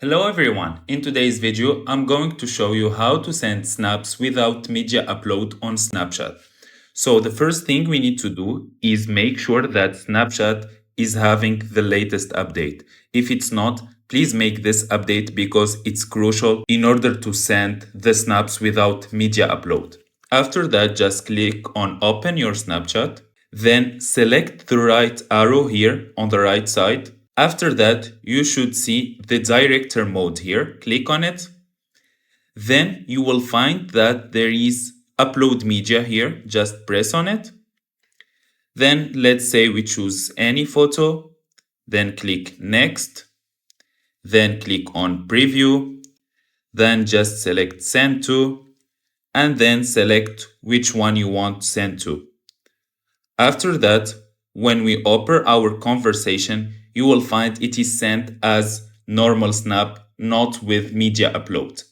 Hello everyone, in today's video I'm going to show you how to send snaps without media upload on Snapchat. So the first thing we need to do is make sure that Snapchat is having the latest update. If it's not, please make this update because it's crucial in order to send the snaps without media upload. After that, just click on open your Snapchat, then select the right arrow here on the right side. After that, you should see the director mode here. Click on it. Then you will find that there is upload media here. Just press on it. Then let's say we choose any photo. Then click next. Then click on preview. Then just select send to. And then select which one you want to send to. After that, when we open our conversation, you will find it is sent as normal snap, not with media upload.